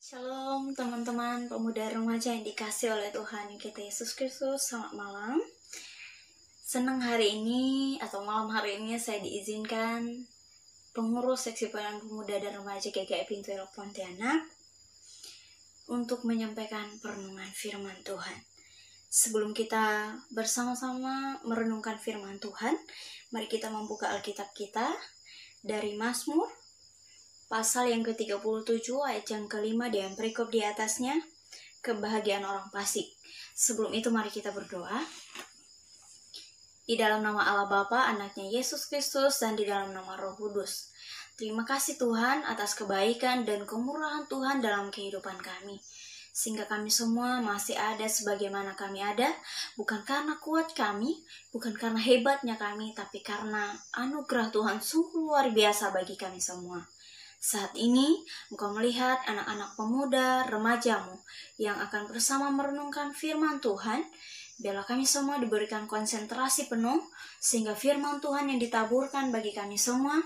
Shalom teman-teman pemuda remaja yang dikasih oleh Tuhan kita Yesus Kristus. Selamat malam. Senang hari ini atau malam hari ini saya diizinkan pengurus seksi pelayanan pemuda dan remaja GKI Pintu Elok Pontianak untuk menyampaikan perenungan firman Tuhan. Sebelum kita bersama-sama merenungkan firman Tuhan, mari kita membuka Alkitab kita dari Mazmur pasal yang ke-37 ayat yang kelima dan perikop di atasnya, kebahagiaan orang fasik. Sebelum itu mari kita berdoa. Di dalam nama Allah Bapa, Anaknya Yesus Kristus, dan di dalam nama Roh Kudus. Terima kasih Tuhan atas kebaikan dan kemurahan Tuhan dalam kehidupan kami. Sehingga kami semua masih ada sebagaimana kami ada, bukan karena kuat kami, bukan karena hebatnya kami, tapi karena anugerah Tuhan sungguh luar biasa bagi kami semua. Saat ini, Engkau melihat anak-anak pemuda, remajamu yang akan bersama merenungkan firman Tuhan. Biarlah kami semua diberikan konsentrasi penuh, sehingga firman Tuhan yang ditaburkan bagi kami semua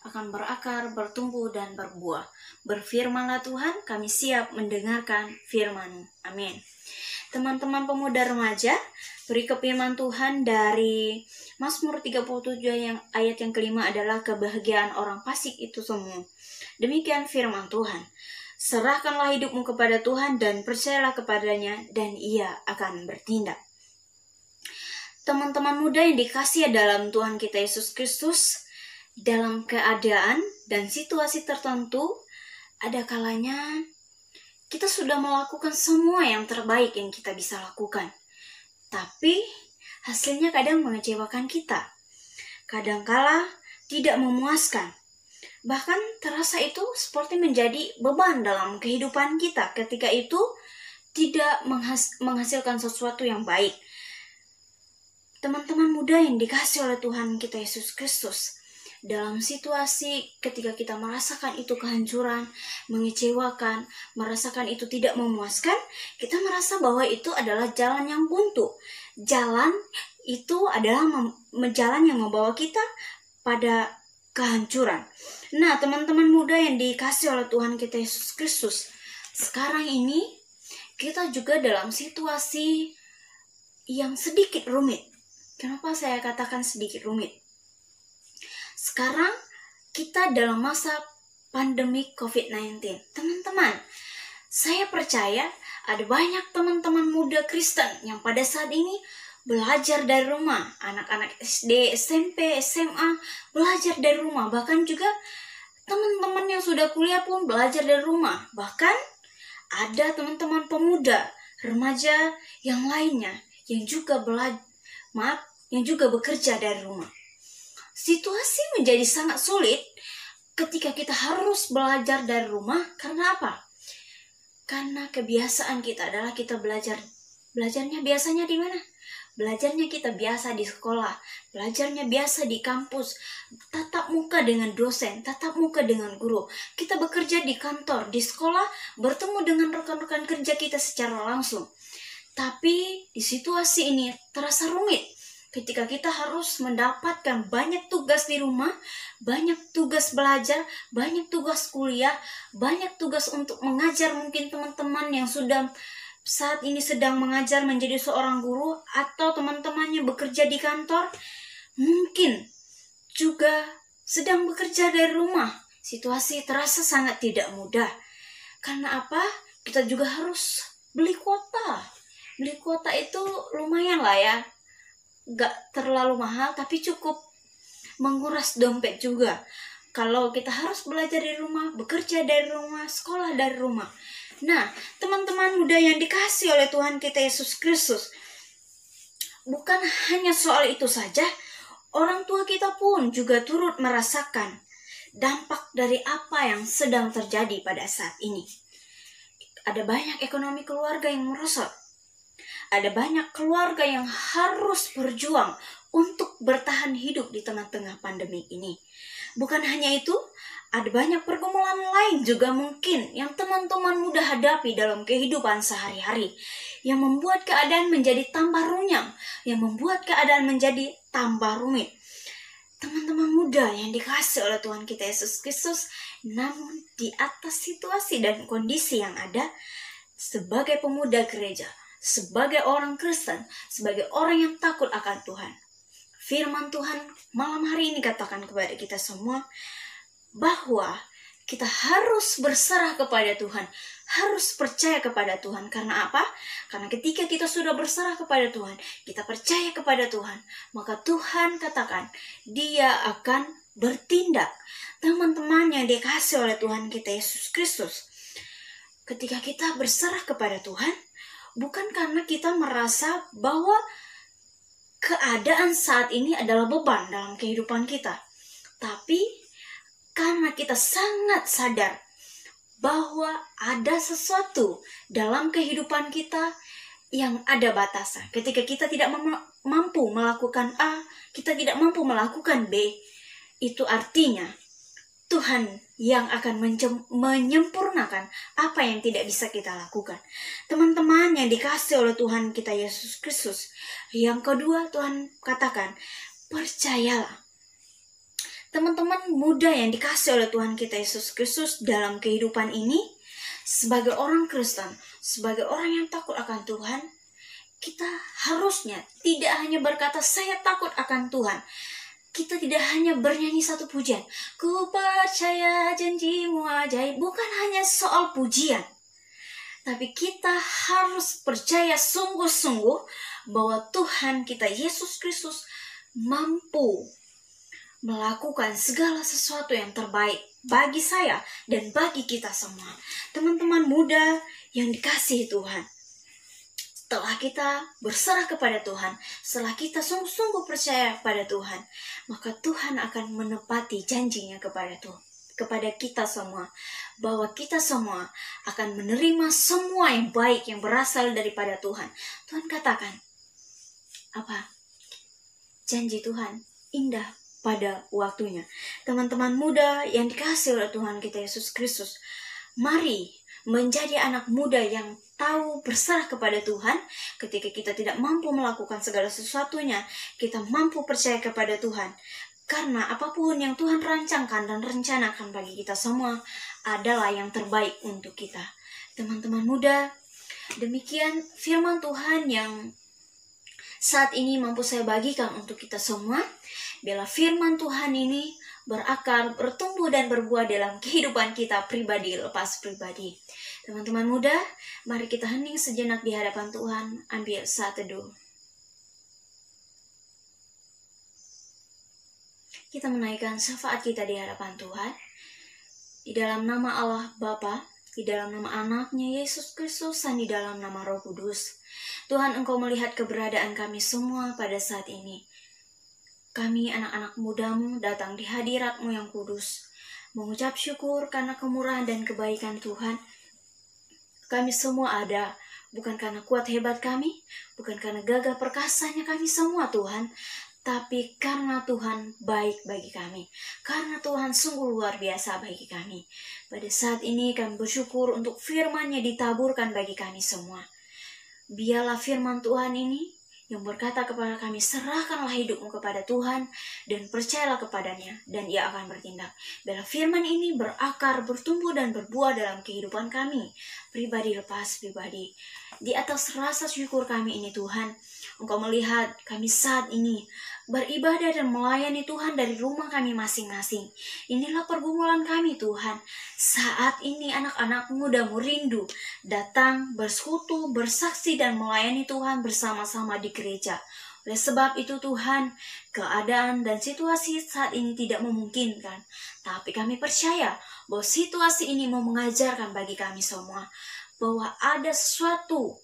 akan berakar, bertumbuh, dan berbuah. Berfirmanlah Tuhan, kami siap mendengarkan firman-Mu. Amin. Teman-teman pemuda remaja, perikop firman Tuhan dari Mazmur 37 ayat yang kelima adalah kebahagiaan orang fasik itu semua. Demikian firman Tuhan. Serahkanlah hidupmu kepada Tuhan dan percayalah kepadanya dan Ia akan bertindak. Teman-teman muda yang dikasihi dalam Tuhan kita Yesus Kristus, dalam keadaan dan situasi tertentu, ada kalanya kita sudah melakukan semua yang terbaik yang kita bisa lakukan. Tapi hasilnya kadang mengecewakan kita. Kadangkala tidak memuaskan. Bahkan terasa itu seperti menjadi beban dalam kehidupan kita ketika itu tidak menghasilkan sesuatu yang baik. Teman-teman muda yang dikasihi oleh Tuhan kita Yesus Kristus, dalam situasi ketika kita merasakan itu kehancuran, mengecewakan, merasakan itu tidak memuaskan, kita merasa bahwa itu adalah jalan yang buntu. Jalan itu adalah jalan yang membawa kita pada kehancuran. Nah, teman-teman muda yang dikasihi oleh Tuhan kita Yesus Kristus, sekarang ini kita juga dalam situasi yang sedikit rumit. Kenapa saya katakan sedikit rumit? Sekarang kita dalam masa pandemi COVID-19. Teman-teman, saya percaya ada banyak teman-teman muda Kristen yang pada saat ini belajar dari rumah. Anak-anak SD, SMP, SMA belajar dari rumah. Bahkan juga teman-teman yang sudah kuliah pun belajar dari rumah. Bahkan ada teman-teman pemuda, remaja yang lainnya yang juga yang juga bekerja dari rumah. Situasi menjadi sangat sulit ketika kita harus belajar dari rumah. Karena apa? Karena kebiasaan kita adalah kita belajarnya biasanya di mana? Belajarnya kita biasa di sekolah, belajarnya biasa di kampus, tatap muka dengan dosen, tatap muka dengan guru. Kita bekerja di kantor, di sekolah, bertemu dengan rekan-rekan kerja kita secara langsung. Tapi di situasi ini terasa rumit ketika kita harus mendapatkan banyak tugas di rumah, banyak tugas belajar, banyak tugas kuliah, banyak tugas untuk mengajar. Mungkin teman-teman yang sudah saat ini sedang mengajar menjadi seorang guru, atau teman-temannya bekerja di kantor, mungkin juga sedang bekerja dari rumah. Situasi terasa sangat tidak mudah. Karena apa? Kita juga harus beli kuota. Beli kuota itu lumayan lah ya. Gak terlalu mahal, tapi cukup menguras dompet juga. Kalau kita harus belajar dari rumah, bekerja dari rumah, sekolah dari rumah. Nah, teman-teman muda yang dikasihi oleh Tuhan kita Yesus Kristus, bukan hanya soal itu saja, orang tua kita pun juga turut merasakan dampak dari apa yang sedang terjadi pada saat ini. Ada banyak ekonomi keluarga yang merosot. Ada banyak keluarga yang harus berjuang untuk bertahan hidup di tengah-tengah pandemi ini. Bukan hanya itu, ada banyak pergumulan lain juga mungkin yang teman-teman muda hadapi dalam kehidupan sehari-hari, yang membuat keadaan menjadi tambah runyam, yang membuat keadaan menjadi tambah rumit. Teman-teman muda yang dikasih oleh Tuhan kita Yesus Kristus, namun di atas situasi dan kondisi yang ada, sebagai pemuda gereja, sebagai orang Kristen, sebagai orang yang takut akan Tuhan, firman Tuhan malam hari ini katakan kepada kita semua bahwa kita harus berserah kepada Tuhan, harus percaya kepada Tuhan. Karena apa? Karena ketika kita sudah berserah kepada Tuhan, kita percaya kepada Tuhan, maka Tuhan katakan Dia akan bertindak. Teman-teman yang dikasih oleh Tuhan kita Yesus Kristus, ketika kita berserah kepada Tuhan, bukan karena kita merasa bahwa keadaan saat ini adalah beban dalam kehidupan kita, tapi karena kita sangat sadar bahwa ada sesuatu dalam kehidupan kita yang ada batasan. Ketika kita tidak mampu melakukan A, kita tidak mampu melakukan B, itu artinya Tuhan yang akan menyempurnakan apa yang tidak bisa kita lakukan. Teman-teman yang dikasih oleh Tuhan kita Yesus Kristus, yang kedua Tuhan katakan, percayalah. Teman-teman muda yang dikasih oleh Tuhan kita Yesus Kristus dalam kehidupan ini, sebagai orang Kristen, sebagai orang yang takut akan Tuhan, kita harusnya tidak hanya berkata saya takut akan Tuhan. Kita tidak hanya bernyanyi satu pujian, ku percaya janjimu ajaib, bukan hanya soal pujian. Tapi kita harus percaya sungguh-sungguh bahwa Tuhan kita Yesus Kristus mampu melakukan segala sesuatu yang terbaik bagi saya dan bagi kita semua. Teman-teman muda yang dikasihi Tuhan, setelah kita berserah kepada Tuhan, setelah kita sungguh-sungguh percaya pada Tuhan, maka Tuhan akan menepati janjinya kepada kita semua, bahwa kita semua akan menerima semua yang baik yang berasal daripada Tuhan. Tuhan katakan, apa? Janji Tuhan indah pada waktunya. Teman-teman muda yang dikasihi oleh Tuhan kita Yesus Kristus, mari menjadi anak muda yang tahu berserah kepada Tuhan. Ketika kita tidak mampu melakukan segala sesuatunya, kita mampu percaya kepada Tuhan. Karena apapun yang Tuhan rancangkan dan rencanakan bagi kita semua adalah yang terbaik untuk kita. Teman-teman muda, demikian firman Tuhan yang saat ini mampu saya bagikan untuk kita semua. Bila firman Tuhan ini berakar, bertumbuh dan berbuah dalam kehidupan kita pribadi lepas pribadi. Teman-teman muda, mari kita hening sejenak di hadapan Tuhan, ambil saat teduh. Kita menaikkan syafaat kita di hadapan Tuhan. Di dalam nama Allah Bapa, di dalam nama anaknya Yesus Kristus, dan di dalam nama Roh Kudus. Tuhan, Engkau melihat keberadaan kami semua pada saat ini. Kami anak-anak muda-Mu datang di hadirat-Mu yang kudus, mengucap syukur karena kemurahan dan kebaikan Tuhan. Kami semua ada, bukan karena kuat hebat kami, bukan karena gagah perkasanya kami semua Tuhan, tapi karena Tuhan baik bagi kami, karena Tuhan sungguh luar biasa bagi kami. Pada saat ini kami bersyukur untuk firman-Nya ditaburkan bagi kami semua. Biarlah firman Tuhan ini yang berkata kepada kami, serahkanlah hidupmu kepada Tuhan dan percayalah kepadanya dan Ia akan bertindak. Biarlah firman ini berakar, bertumbuh dan berbuah dalam kehidupan kami, pribadi lepas pribadi. Di atas rasa syukur kami ini Tuhan, Engkau melihat kami saat ini beribadah dan melayani Tuhan dari rumah kami masing-masing. Inilah pergumulan kami Tuhan. Saat ini anak-anak muda-Mu rindu datang, bersekutu, bersaksi dan melayani Tuhan bersama-sama di gereja. Oleh sebab itu Tuhan, keadaan dan situasi saat ini tidak memungkinkan. Tapi kami percaya bahwa situasi ini mau mengajarkan bagi kami semua bahwa ada sesuatu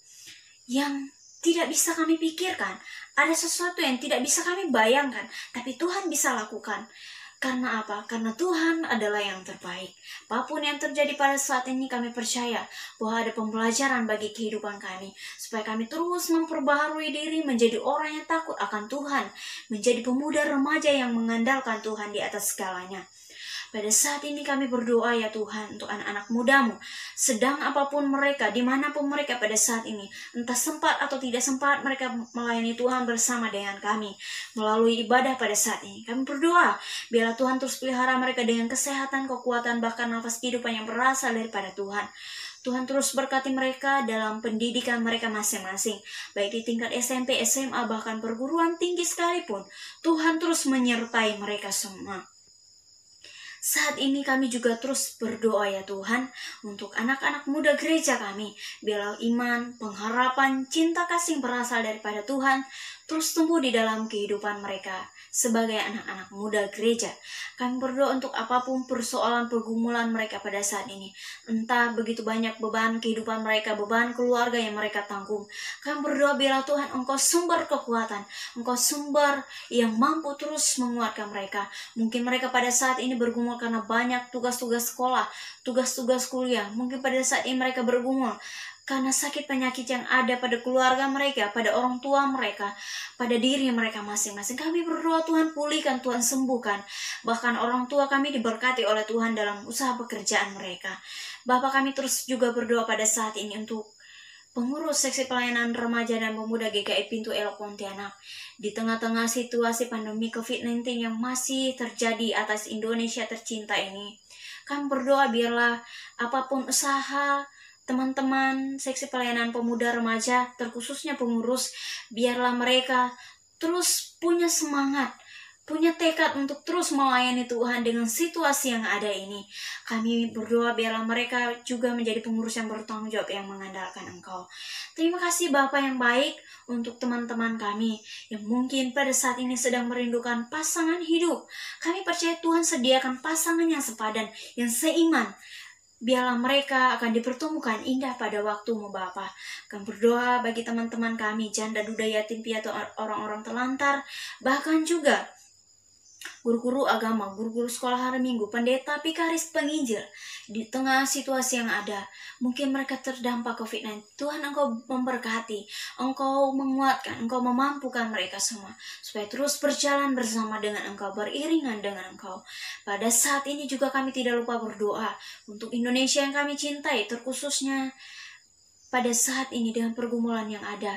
yang tidak bisa kami pikirkan, ada sesuatu yang tidak bisa kami bayangkan, tapi Tuhan bisa lakukan. Karena apa? Karena Tuhan adalah yang terbaik. Apapun yang terjadi pada saat ini, kami percaya bahwa ada pembelajaran bagi kehidupan kami, supaya kami terus memperbaharui diri menjadi orang yang takut akan Tuhan, menjadi pemuda remaja yang mengandalkan Tuhan di atas segalanya. Pada saat ini kami berdoa ya Tuhan untuk anak-anak mudamu, sedang apapun mereka, dimanapun mereka pada saat ini, entah sempat atau tidak sempat mereka melayani Tuhan bersama dengan kami melalui ibadah pada saat ini. Kami berdoa, biarlah Tuhan terus pelihara mereka dengan kesehatan, kekuatan, bahkan nafas kehidupan yang berasal daripada Tuhan. Tuhan terus berkati mereka dalam pendidikan mereka masing-masing, baik di tingkat SMP, SMA, bahkan perguruan tinggi sekalipun. Tuhan terus menyertai mereka semua. Saat ini kami juga terus berdoa ya Tuhan untuk anak-anak muda gereja kami. Biarlah iman, pengharapan, cinta kasih berasal daripada Tuhan terus tumbuh di dalam kehidupan mereka sebagai anak-anak muda gereja. Kami berdoa untuk apapun persoalan pergumulan mereka pada saat ini. Entah begitu banyak beban kehidupan mereka, beban keluarga yang mereka tanggung. Kami berdoa biarlah Tuhan Engkau sumber kekuatan, Engkau sumber yang mampu terus menguatkan mereka. Mungkin mereka pada saat ini bergumul karena banyak tugas-tugas sekolah, tugas-tugas kuliah. Mungkin pada saat ini mereka bergumul karena sakit penyakit yang ada pada keluarga mereka, pada orang tua mereka, pada diri mereka masing-masing. Kami berdoa Tuhan pulihkan, Tuhan sembuhkan. Bahkan orang tua kami diberkati oleh Tuhan dalam usaha pekerjaan mereka. Bapak kami terus juga berdoa pada saat ini untuk pengurus seksi pelayanan remaja dan pemuda GKI Pintu Elok Pontianak. Di tengah-tengah situasi pandemi COVID-19 yang masih terjadi atas Indonesia tercinta ini, kami berdoa biarlah apapun usaha teman-teman seksi pelayanan pemuda remaja, terkhususnya pengurus, biarlah mereka terus punya semangat, punya tekad untuk terus melayani Tuhan dengan situasi yang ada ini. Kami berdoa biarlah mereka juga menjadi pengurus yang bertanggung jawab, yang mengandalkan Engkau. Terima kasih Bapa yang baik untuk teman-teman kami yang mungkin pada saat ini sedang merindukan pasangan hidup. Kami percaya Tuhan sediakan pasangan yang sepadan, yang seiman. Biarlah mereka akan dipertemukan indah pada waktumu Bapa. Kami berdoa bagi teman-teman kami, janda, duda, yatim piatu, orang-orang terlantar, bahkan juga guru-guru agama, guru-guru sekolah hari Minggu, pendeta, pikaris, penginjil. Di tengah situasi yang ada, mungkin mereka terdampak COVID-19. Tuhan Engkau memberkati, Engkau menguatkan, Engkau memampukan mereka semua supaya terus berjalan bersama dengan Engkau, beriringan dengan Engkau. Pada saat ini juga kami tidak lupa berdoa untuk Indonesia yang kami cintai, terkhususnya pada saat ini dengan pergumulan yang ada,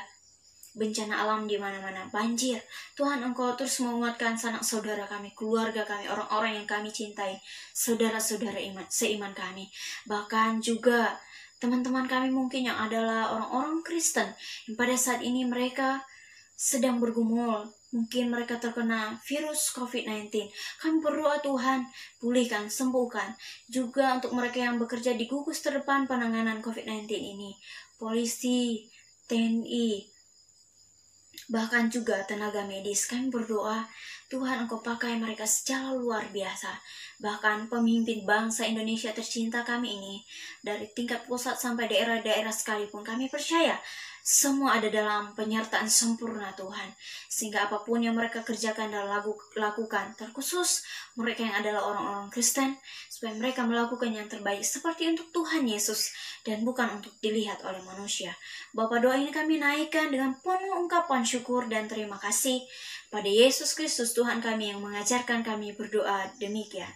bencana alam di mana-mana, banjir. Tuhan Engkau terus menguatkan sanak saudara kami, keluarga kami, orang-orang yang kami cintai, saudara-saudara seiman kami. Bahkan juga teman-teman kami mungkin yang adalah orang-orang Kristen yang pada saat ini mereka sedang bergumul, mungkin mereka terkena virus COVID-19. Kami berdoa Tuhan, pulihkan, sembuhkan. Juga untuk mereka yang bekerja di gugus terdepan penanganan COVID-19 ini, polisi, TNI, bahkan juga tenaga medis. Kami berdoa Tuhan Engkau pakai mereka secara luar biasa. Bahkan pemimpin bangsa Indonesia tercinta kami ini, dari tingkat pusat sampai daerah-daerah sekalipun, kami percaya semua ada dalam penyertaan sempurna Tuhan. Sehingga apapun yang mereka kerjakan dan lakukan, terkhusus mereka yang adalah orang-orang Kristen, supaya mereka melakukan yang terbaik seperti untuk Tuhan Yesus dan bukan untuk dilihat oleh manusia. Bapa, doa ini kami naikkan dengan penuh ungkapan syukur dan terima kasih pada Yesus Kristus Tuhan kami yang mengajarkan kami berdoa demikian.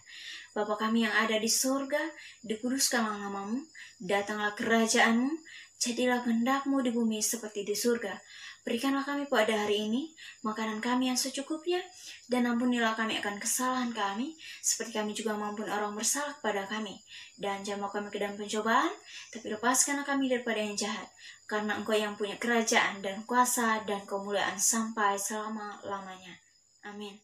Bapa kami yang ada di surga, dikuduskanlah namamu, datanglah kerajaan-Mu, jadilah kehendak-Mu di bumi seperti di surga. Berikanlah kami pada hari ini makanan kami yang secukupnya, dan ampunilah kami akan kesalahan kami, seperti kami juga mengampuni orang bersalah kepada kami. Dan jangan bawa kami ke dalam pencobaan, tapi lepaskanlah kami daripada yang jahat. Karena Engkau yang punya kerajaan dan kuasa dan kemuliaan sampai selama-lamanya. Amin.